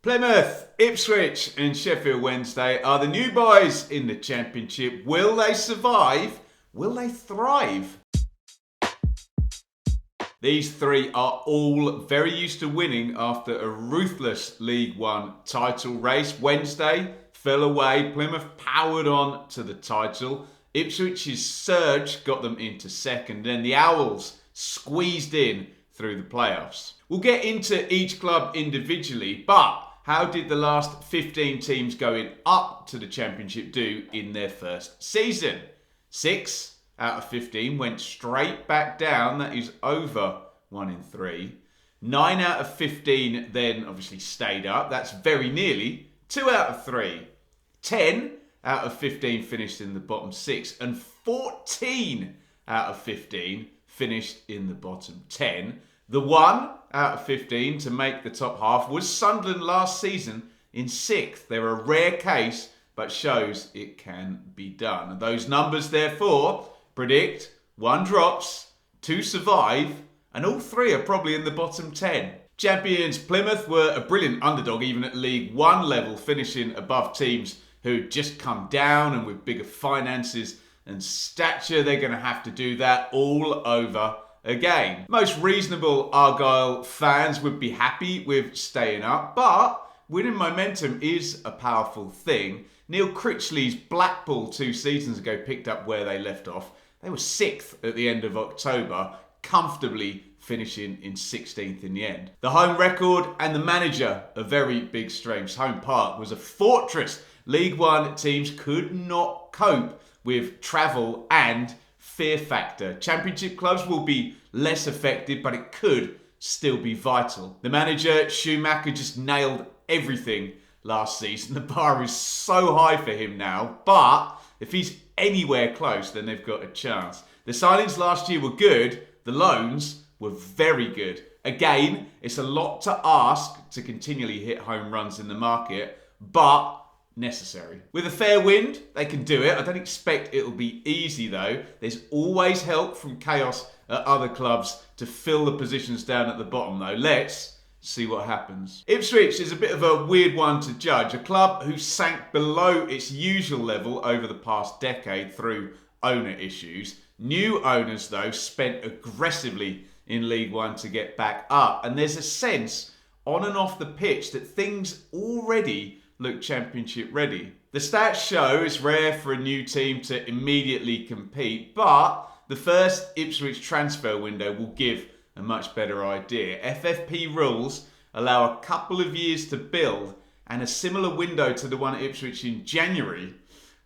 Plymouth, Ipswich and Sheffield Wednesday are the new boys in the Championship. Will they survive? Will they thrive? These three are all very used to winning after a ruthless League One title race. Wednesday fell away. Plymouth powered on to the title. Ipswich's surge got them into second. Then the Owls squeezed in through the playoffs. We'll get into each club individually, but how did the last 15 teams going up to the Championship do in their first season? 6 out of 15 went straight back down. That is over 1 in 3. 9 out of 15 then obviously stayed up. That's very nearly 2 out of 3. 10 out of 15 finished in the bottom 6. And 14 out of 15 finished in the bottom 10. The 1 out of 15 to make the top half was Sunderland last season in 6th. They're a rare case, but shows it can be done. And those numbers, therefore, predict 1 drops, 2 survive, and all 3 are probably in the bottom 10. Champions Plymouth were a brilliant underdog, even at League One level, finishing above teams who'd just come down, and with bigger finances and stature, they're going to have to do that all over again. Most reasonable Argyle fans would be happy with staying up, but winning momentum is a powerful thing. Neil Critchley's Blackpool 2 seasons ago picked up where they left off. They were 6th at the end of October, comfortably finishing in 16th in the end. The home record and the manager are very big strengths. Home Park was a fortress. League One teams could not cope with travel and fear factor. Championship clubs will be less effective, but it could still be vital. The manager, Schumacher, just nailed everything last season. The bar is so high for him now, but if he's anywhere close, then they've got a chance. The signings last year were good. The loans were very good. Again, it's a lot to ask to continually hit home runs in the market, but necessary. With a fair wind, they can do it. I don't expect it'll be easy though. There's always help from chaos at other clubs to fill the positions down at the bottom though. Let's see what happens. Ipswich is a bit of a weird one to judge. A club who sank below its usual level over the past decade through owner issues. New owners though spent aggressively in League One to get back up. And there's a sense on and off the pitch that things already look Championship ready. The stats show it's rare for a new team to immediately compete, but the first Ipswich transfer window will give a much better idea. FFP rules allow a couple of years to build, and a similar window to the one at Ipswich in January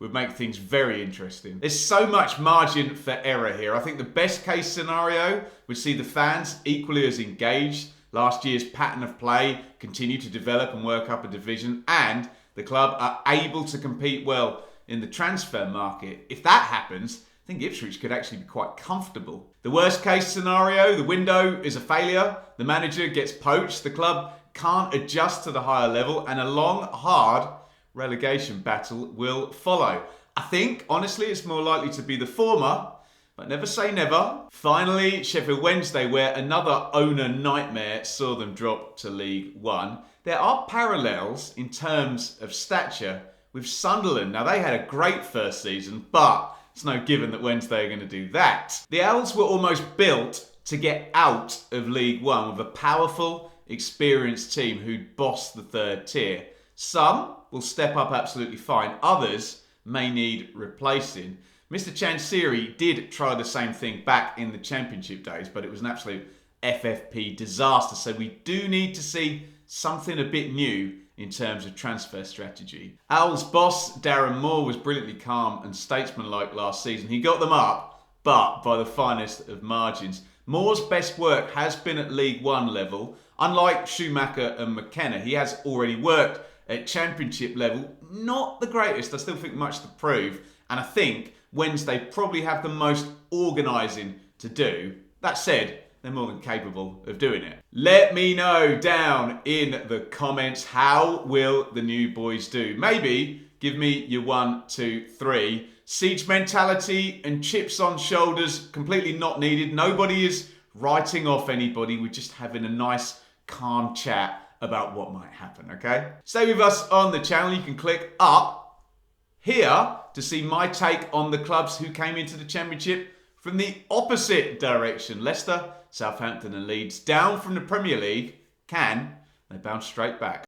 would make things very interesting. There's so much margin for error here. I think the best case scenario would see the fans equally as engaged. Last year's pattern of play continue to develop and work up a division, and the club are able to compete well in the transfer market. If that happens, I think Ipswich could actually be quite comfortable. The worst case scenario, the window is a failure, the manager gets poached, the club can't adjust to the higher level, and a long, hard relegation battle will follow. I think, honestly, it's more likely to be the former, but never say never. Finally, Sheffield Wednesday, where another owner nightmare saw them drop to League One. There are parallels in terms of stature with Sunderland. Now, they had a great first season, but it's no given that Wednesday are going to do that. The Owls were almost built to get out of League One with a powerful, experienced team who'd boss the third tier. Some will step up absolutely fine. Others may need replacing. Mr. Chansiri did try the same thing back in the Championship days, but it was an absolute FFP disaster. So we do need to see something a bit new in terms of transfer strategy. Owls boss Darren Moore was brilliantly calm and statesmanlike last season. He got them up, but by the finest of margins. Moore's best work has been at League One level. Unlike Schumacher and McKenna, he has already worked at Championship level. Not the greatest, I still think much to prove. And I think Wednesday probably have the most organising to do. That said, they're more than capable of doing it. Let me know down in the comments, how will the new boys do? Maybe give me your 1, 2, 3. Siege mentality and chips on shoulders, completely not needed. Nobody is writing off anybody. We're just having a nice, calm chat about what might happen, okay? Stay with us on the channel. You can click up here to see my take on the clubs who came into the Championship from the opposite direction. Leicester, Southampton and Leeds, down from the Premier League. Can they bounce straight back?